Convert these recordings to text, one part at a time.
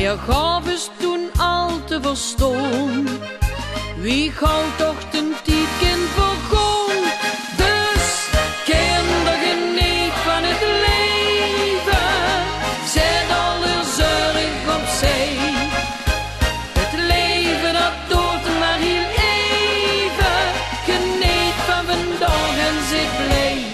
Meer gaf is toen al te verstaan. Wie gauw toch ten tijd kind begon. Dus kinder geniet van het leven. Zet alle zorg opzij. Het leven dat doet maar heel even. Geniet van vandaag en zit blij.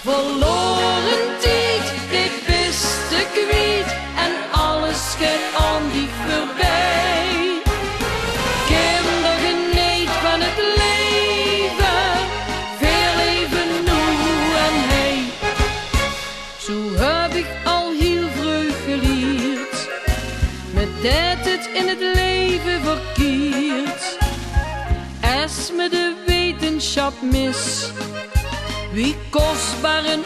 Verloren tijd, dit beste kwijt. En alles gaat aan die voorbij. Kinder geniet van het leven. Veel leven nu en hij. Zo heb ik al heel vroeg geleerd. Met dat het in het leven verkeerd. Als me de wetenschap mis. Wie kostbaar en